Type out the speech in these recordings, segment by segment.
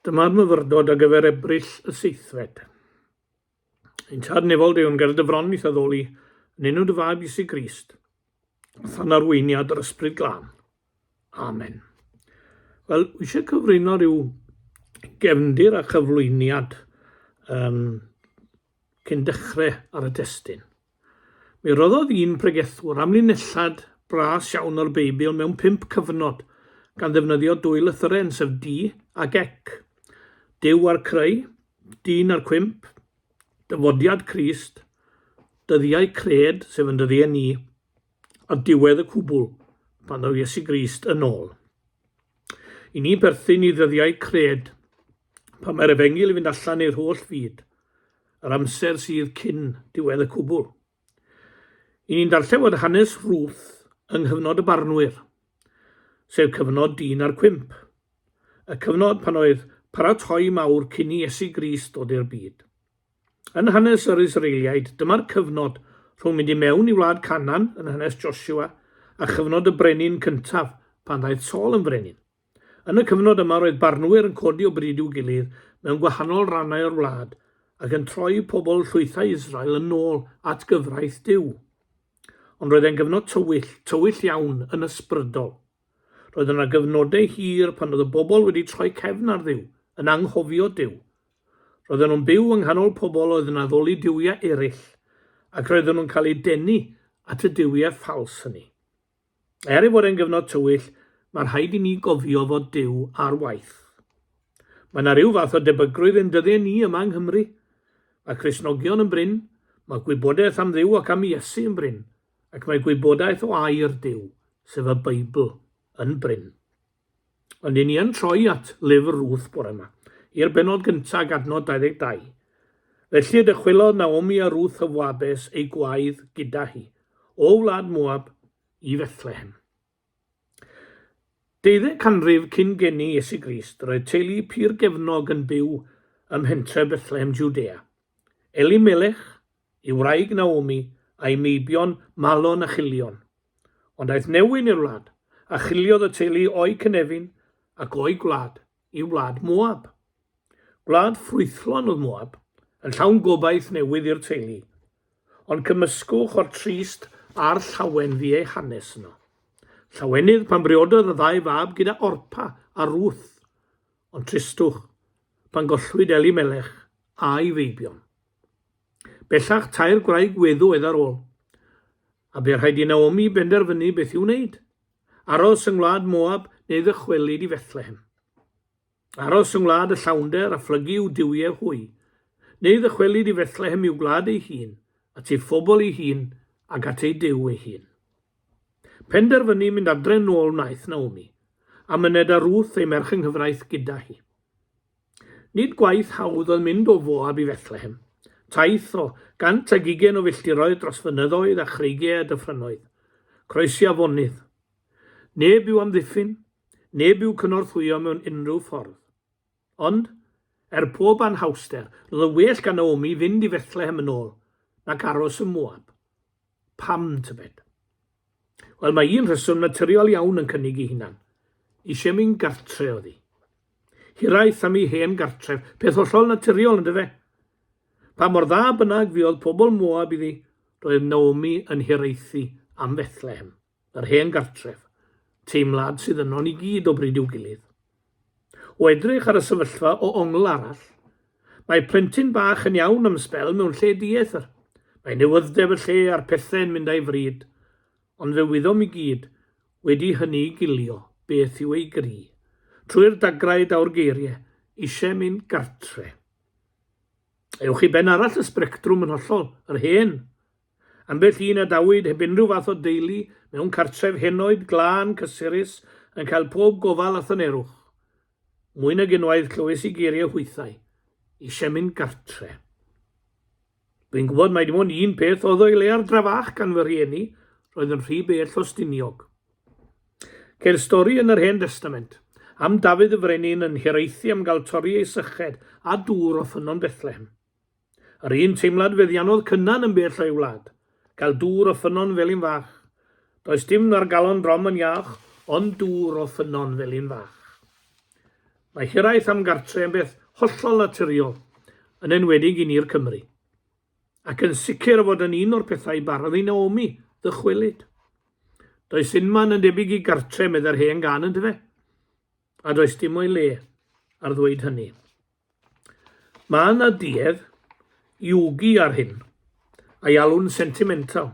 Dyma'r myfyrdod ar gyfer Ebrill y 7. Ein tad nefol Dduw yn gyda dyfron i addoli yn enw dy fab Iesu Grist, than arweiniad yr ysbryd glân. Amen. Wel, wi eisiau cyflwyno ryw gefndir a chyflwyniad cyn dechrau ar y testyn. Mi roddodd un pregethwr amlinellad bras iawn o'r Beibl mewn 5 cyfnod gan ddefnyddio 2 lythyren sef D ac ec. Duw ar creu, dyn ar cwymp, dyfodiad Crist, dyddiau cred sef yn dyddiau ni, a diwedd y cwbl pan ddaw Iesu Grist yn ôl. I ni berthyn i ddyddiau cred pan mae'r efengil i fynd allan i'r holl fyd, yr amser sydd cyn diwedd y cwbl. I ni'n darllen fod hanes Ruth yng nghyfnod y barnwyr, sef cyfnod dyn ar cwymp, y cyfnod pan oedd paratoi mawr cyn i Iesu Grist dod i'r byd. Yn hanes yr Israeliaid, dyma'r cyfnod rhwng mynd i mewn i wlad Canan yn hanes Joshua a chyfnod y brenin cyntaf pan ddaeth Saul yn frenin. Yn y cyfnod yma roedd barnwyr yn codi o bryd i'w gilydd mewn gwahanol rannau o'r wlad ac yn troi pobl llwythau Israel yn ôl at gyfraith Dduw. Ond roedd e'n gyfnod tywyll iawn yn ysbrydol. Roedd yna gyfnodau hir pan oedd y bobl wedi troi cefn ar Dduw, yn anghofio Dduw. Roedden nhw'n byw yng nghanol pobl oedd yn addoli diwiau eraill, ac roedden nhw'n cael eu denu at y diwiau ffals hynny. Ei fod e'n gyfnod tywyll, mae'r rhaid i ni gofio fod Dduw ar waith. Mae yna ryw fath o debygrwydd yn dyddiau ni yma yng Nghymru. Mae Cristnogion yn bryn, mae gwybodaeth am Dduw ac am Iesu yn bryn, ac mae gwybodaeth o air Dduw, sef y Beibl, yn bryn. Ond i ni yn troi at lyfr Ruth bore yma, i'r benod gyntaf adnod 22. Felly dychwelodd Naomi a Ruth o Wabes ei gwaedd gyda hi, o wlad Moab i Bethlehem. 12 canrif cyn geni Iesu Grist, roedd teulu pur gefnog yn byw ym mhentre Bethlehem, Judea. Elimelech, ei wraig Naomi, a'i meibion Malon a Chilion. Ond aeth newyn i'r wlad, a chiliodd y teulu o'i cynefin ac o'i gwlad i wlad Moab. Gwlad ffrwythlon oedd Moab, yn llawn gobaith newydd i'r teulu, ond cymysgwch o'r trist a'r llawen fi ei hanes yno. Llawenydd pan briododd y 2 fab gyda Orpa a Ruth, ond tristwch pan gollwyd Elimelech a'i feibion. Bellach 2 gwraig weddw oedd ar ôl, a bu rhaid i Naomi benderfynu beth i'w wneud. Aros yng ngwlad Moab neu ddychwelyd i Bethlehem. Aros yng ngwlad y llawnder a phlygu i'w diwiau hwy, neu ddychwelyd i Bethlehem i'w gwlad ei hun, at ei phobl ei hun ac at ei Duw ei hun. Penderfynu mynd adre nôl wnaeth Naomi, a myned a Ruth ei merch yng nghyfraith gyda hi. Nid gwaith hawdd oedd mynd o Moab i Bethlehem, taith o 120 o filltiroedd dros fynyddoedd a chreigiau a dyffrynoedd, croesi afonydd. Neb yw amddiffyn, neb yw cynorthwyo mewn unrhyw ffordd. Ond, pob anhawster, roedd y well gan Naomi fynd i Bethlehem yn ôl, nac aros yn Moab. Pam tybed? Wel, mae un rheswm naturiol iawn yn cynnig ei hunan. Eisiau mi'n gartre o ddi. Hiraeth am ei hen gartref, peth hollol naturiol yn dyfe. Pa mor dda bynnag fuodd pobl Moab iddi, roedd Naomi yn hireithi am Bethlehem, yr hen gartref, teimlad sydd yno ni gyd o bryd i'w gilydd. O edrych ar y sefyllfa o ongl arall, mae plentyn bach yn iawn am sbel mewn lle dieithr. Mae newyddeb y lle a'r pethau'n mynd a'i fryd, ond fe wyddom i gyd wedi hynny gilio beth yw ei gri. Trwy'r dagraid awr geiriau, eisiau mynd gartre. Ewch i ben arall y sbrectrwm yn hollol, yr hen. Ambell un a dawyd heb unrhyw fath o deulu mewn cartref henoed glân cysurus yn cael pob gofal a thanerwch. Mwy nag unwaith clywes i geiriau hwythau, eisiau mynd gartre. Dwi'n gwybod mai dim ond un peth oedd o'i le ar drafach gan fy rhieni, roedd yn rhy bell o stiniog. Ceir stori yn yr Hen Testament am Dafydd y Frenin yn hireithi am gael torri ei syched a dŵr o ffynon Bethlehem. Yr un teimlad feddianodd cynnan yn bell o'i wlad, gael dŵr o ffynon felin fach. Does dim na'r galon drom yn iach, ond dŵr o ffynon felin fach. Mae hiraeth am gartre yn beth hollol naturiol, yn enwedig i ni'r Cymru, ac yn sicr fod yn un o'r pethau barodd i Naomi ddychwelyd. Does unman yn debyg i gartre medda'r hen gan yn dyfe, a does dim o'i le ar ddweud hynny. Mae yna duedd i wgi ar hyn, a'i alw'n sentimental,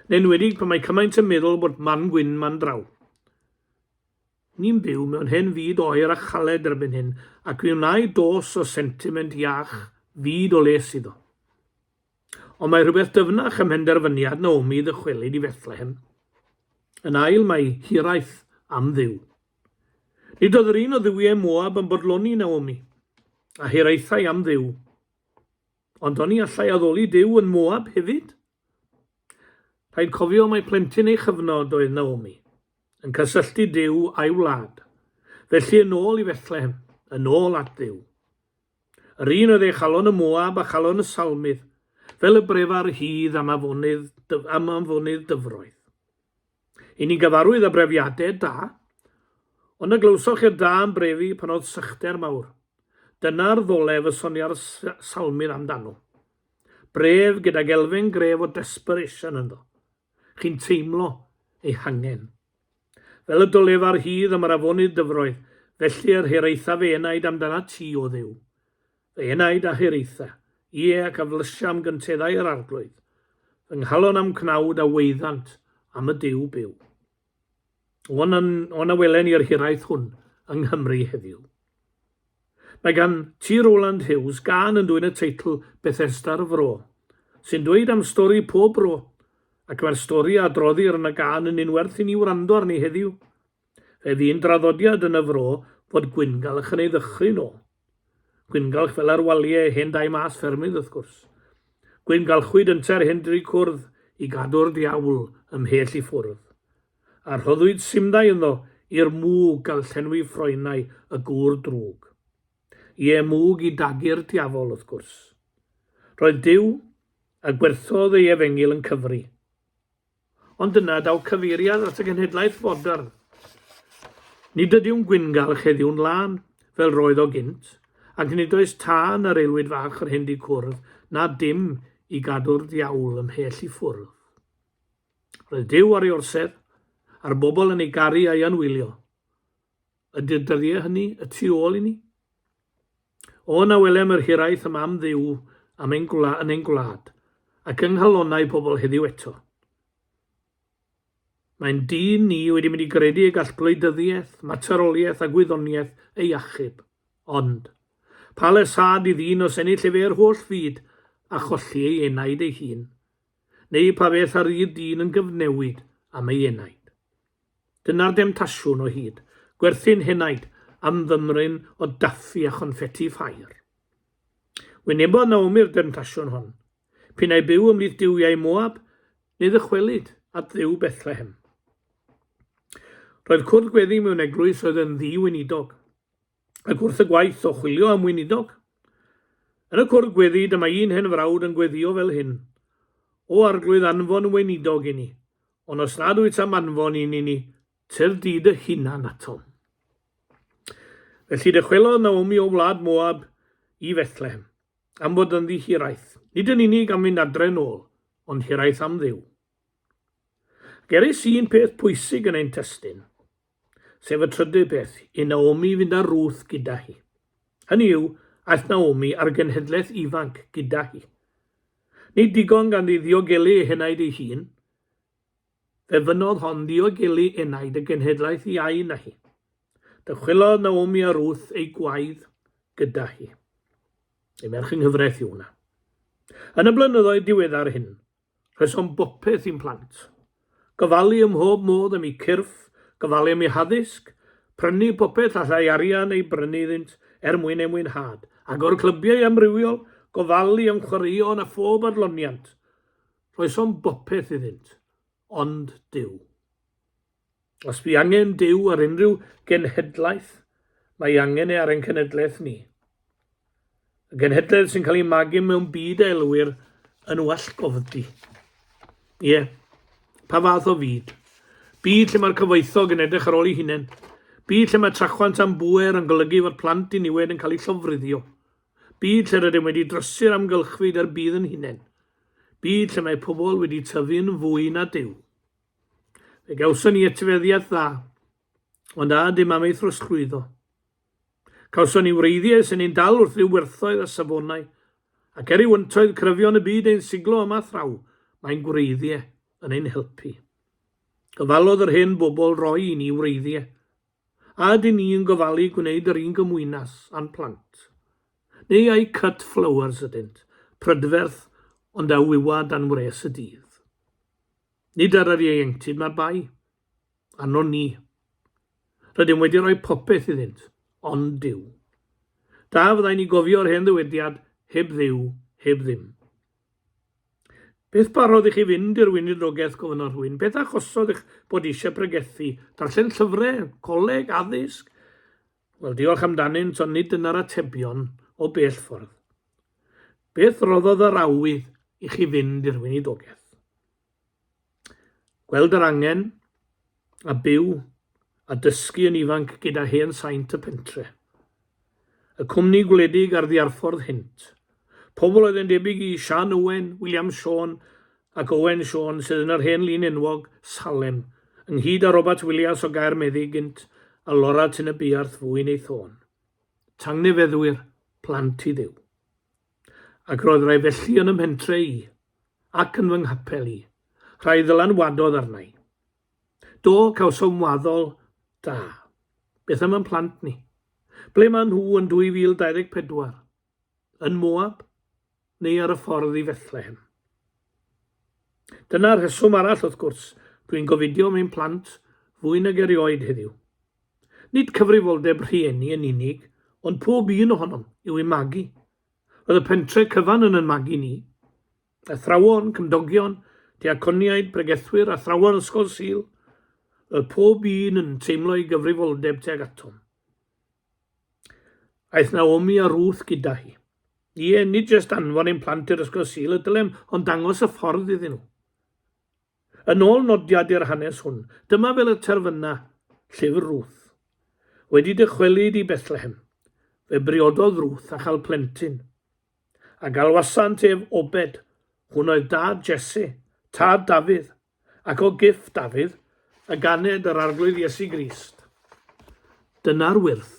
yn enwedig pan mae cymaint yn meddwl bod man gwyn man draw. Ni'n byw mewn hen fyd oer a chaled erbyn hyn, ac mi wna'i dos o sentiment iach fyd o les iddo. Ond mae rhywbeth dyfnach ym mhenderfyniad Naomi ddychwelyd i Bethlehem. Yn ail mae hiraeth am Dduw. Nid oedd yr un o dduwiau Moab yn bodloni Naomi, a hiraethau am Dduw. Ond o'n i allai addoli Dduw yn Moab hefyd? Rhaid cofio mai plentyn ei chyfnod oedd Naomi, yn cysylltu Dduw a'i wlad, felly yn ôl i Bethlehem, yn ôl at Dduw. Yr un oedd ei chalon y Moab a chalon y Salmydd, fel y brefar hydd am afonydd dyfroedd. I ni gyfarwydd â brefiadau da, ond y glywsoch i'r da yn brefi pan oedd sychder mawr. Dyna'r ddolef y sonia'r Salmydd amdano. Bref gyda gelfen gref o desperation ynddo. Chi'n teimlo ei hangen. Fel y dolefar hydd am yr afonydd dyfroedd, felly yr hiraetha fe enaid amdana ti o Dduw. Fe enaid a hiraetha, ie ac aflysiam gynteddau yr arglwydd, yng nghalon am cnawd a weiddant am y Dduw byw. O'n awelen i'r hiraeth hwn yng Nghymru heddiw. Mae gan T. Rowland Hughes gan yn dwyn y teitl Bethesda'r Fro, sy'n dweud am stori pob bro, ac mae'r stori a droddir yn y gan yn unwerth i ni wrando arni heddiw. Fe ddyn draddodiad yn y fro fod gwyngalch yn ei ddychryn o. Gwyngalch fel ar waliau hen dau mas ffermydd wrth gwrs. Gwyngalchwyd ynter Hendri Cwrdd i gadw'r diawl ymhell i ffwrdd. A rhoddwyd simdau ynddo i'r mwg gael llenwi ffroenau y gŵr drwg. Ie mwg i dagu'r diafol wrth gwrs. Roedd Dduw a gwerthodd ei efengil yn cyfri. Ond dyna daw cyfeiriad at y genhedlaeth fodern. Nid ydyw'n gwyngalch heddiw'n lan, fel roedd o gynt, ac nid oes tân yr aelwyd fach yr Hendi Cwrdd, na dim i gadw'r diawl ymhell i ffwrdd. Roedd Dduw ar ei orsedd, a'r bobl yn ei garu a'i anwylio. Ydy'r dyddiau hynny y tu ôl i ni? O na welem yr hiraeth am Dduw yn ein gwlad, ac yng nghalonnau pobl heddiw eto. Mae'n dyn ni wedi mynd i gredu y gall gwleidyddiaeth, materoliaeth a gwyddoniaeth ei achub. Ond, pa le sad i ddyn os ennill efo'r holl fyd a cholli ei enaid ei hun? Neu pa beth ar i'r dyn yn gyfnewid am ei enaid? Dyna'r demtasiwn o hyd, gwerthu'n henaid am ddymryn o daffi a chonffeti ffair. Wynebodd Naomi'r demtasiwn hon. P'un ei byw ymlith duwiau Moab, neu ddychwelyd at Dduw Bethlehem. Roedd cwrdd gweddi mewn eglwys oedd yn ddi-weinidog, ac wrth y gwaith o chwilio am weinidog. Yn y cwrdd gweddi dyma un hen frawd yn gweddio fel hyn. O arglwydd anfon weinidog i ni, ond os nad wyt am anfon i ni, tyr di dy hunan atom. Felly dychwelodd Naomi o wlad Moab i Bethlehem, am bod yn hiraeth, nid yn unig am fynd adre nôl, ond hiraeth am Dduw. Geris un peth pwysig yn ein testyn, sef y trydydd beth, i Naomi fynd â Ruth gyda hi. Hynny yw, aeth Naomi ar genhedlaeth ifanc gyda hi. Nid digon gan ddiogelu henaid ei hun, fe fynodd hon diogelu enaid y genhedlaeth i ain a hi. Dychwelodd Naomi a Ruth ei gwaedd gyda hi. Ei merch yng nghyfraith yw hwnna. Yn y blynyddoedd diweddar hyn, rhesom bopeth i'n plant. Gofalu ym mhob modd am ei cyrff, gofalu am ei haddysg, prynu popeth allai arian ei brynu iddynt mwyn ei mwynhad, ac o'r clybiau amrywiol, gofalu am chwaraeon a phob adloniant. Rhesom bopeth iddynt, ond Dduw. Os bu angen Dduw ar unrhyw genhedlaeth, mae angen ar ein cenhedlaeth ni. Y genhedlaeth sy'n cael ei magu mewn byd elwyr yn wallgofdi. Ie, pa fath o fyd? Byd lle mae'r cyfoethog yn edrych ar ôl ei hunain. Byd lle mae trachwant am bwer yn golygu fod plant i niwed yn cael eu llofruddio. Byd lle rydym wedi drysu'r amgylchfyd ar bydd yn hunain. Byd lle mae pobl wedi tyfu'n fwy na Dduw. Fe gawson ni etifeddiaeth dda, ond a dim am ei throsglwyddo. Cawson ni wreiddiau sy'n ein dal wrth i'w werthoedd a safonau, ac ei wyntoedd cryfion y byd ein siglo yma thraw, mae'n gwreiddiau yn ein helpu. Gofalodd yr hen bobl roi i ni wreiddiau, a dyn ni yn gofalu gwneud yr un gymwynas a'n plant. Neu ei cut flowers ydynt, prydferth ond a wywad dan wres y dydd. Nid ar yr ieuenctid mae'r bai, anon ni. Rydym wedi rhoi popeth iddynt, ond Dduw. Da fyddai ni gofio'r hen ddywediad, heb Dduw, heb ddim. Beth barodd i chi fynd i'r weinidogaeth gofyn rhywun? Beth achosodd eich bod eisiau pregethu? Darllen llyfrau, coleg, addysg? Wel, diolch amdanynt, ond nid yna'r atebion o bell ffordd. Beth roddodd yr awydd i chi fynd i'r weinidogaeth? Gweld yr angen, a byw, a dysgu yn ifanc gyda hen saint y pentre. Y cwmni gwledig ar ddiarffordd hynt. Pobl oedd yn debyg i Sian Owen, William Sean ac Owen Sean sydd yn yr hen lun enwog Salem, ynghyd â Robert Williams o Gaer Meddygynt a Laura Tyn y Buarth fwy'n ei thôn. Tangnefeddwyr, plant i Dduw. Ac roedd rai felly yn ymhentre i, ac yn fy nghapel i, rhai ddylanwadodd arna i. Do cawsom waddol da. Beth am yn plant ni? Ble mae nhw yn 2024? Yn Moab? Neu ar y ffordd i Bethlehem? Dyna'r rheswm arall wrth gwrs, dwi'n gofidio mewn plant fwy nag erioed heddiw. Nid cyfrifoldeb rhieni yn unig, ond pob un ohonom yw ei magu. Roedd y pentre cyfan yn magu ni. Athrawon, cymdogion, diaconiaid, pregethwyr, athrawon ysgol Sul. Roedd pob un yn teimlo ei gyfrifoldeb tuag atom. Aeth Naomi a Ruth gyda hi. Ie, nid jyst anfon ein plant i'r ysgol Sul y dylem, ond dangos y ffordd iddyn nhw. Yn ôl nodiad i'r hanes hwn, dyma fel y terfyna, llyfr Ruth. Wedi dychwelyd i Bethlehem, fe briododd Ruth a chael plentyn. A galwasant ef Obed, hwn oedd dad Jesse, tad Dafydd, ac o giff Dafydd, a ganed yr arglwydd Iesu Grist. Dyna'r wyrth.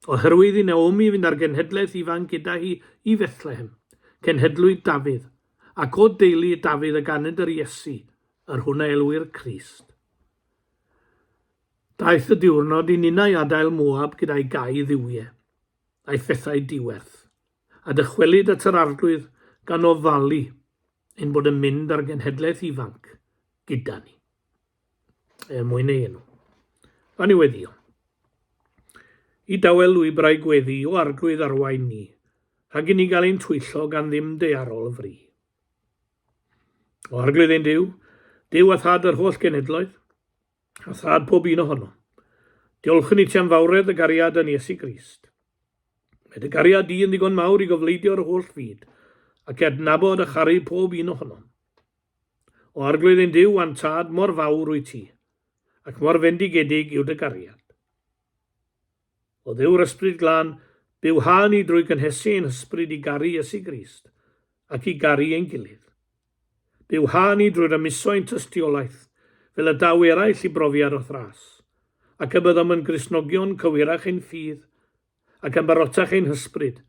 Oherwydd i Naomi fynd ar genhedlaeth ifanc gyda hi i Bethlehem, cenhedlwyd Dafydd, ac o deulu Dafydd a ganed yr Iesu, yr hwnna elwyr Crist. Daeth y diwrnod i ninnau adael Moab gyda'i gau ddiwiau, a'i phethau diwerth, a dychwelyd at yr arglwydd gan ofalu ein bod yn mynd ar genhedlaeth ifanc gyda ni. Mwyn ei enw. Fan i weddio. I dawel lwybrau gweddi o arglwydd arwain ni, rhag i ni gael ein twyllo gan ddim dearol y fri. O arglwydd ein Dduw, Dduw a thad yr holl genedloedd, a thad pob un ohono. Diolch i ti am fawredd y gariad yn Iesu Grist. Mae dy gariad di yn ddigon mawr i gofleidio'r holl fyd, ac adnabod a charu pob un ohono. O arglwydd ein Dduw a'n tad mor fawr wyt ti, ac mor fendigedig yw dy gariad. O Dduw'r ysbryd glân, byw ha ni drwy gynhesu ein hysbryd i garu Iesu Grist, ac i garu ein gilydd. Byw ha ni drwy'r ymuso ein tystiolaeth, fel y daw eraill i brofiad o thras, ac y byddom yn grisnogion cywirach ein ffydd, ac yn barotach ein hysbryd,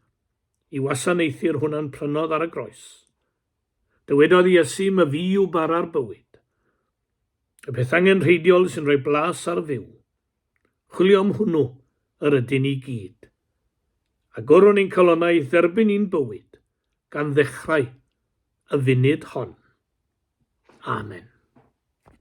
i wasanaethu'r hwnna'n prynodd ar y groes. Dywedodd Iesu my fi yw bara'r bywyd. Y peth angenrheidiol sy'n rhoi blas ar fyw. Chwilio am hwnnw yr ydyn ni gyd. A gorwn ni'n colonnau dderbyn i'n bywyd gan ddechrau y funud hon. Amen.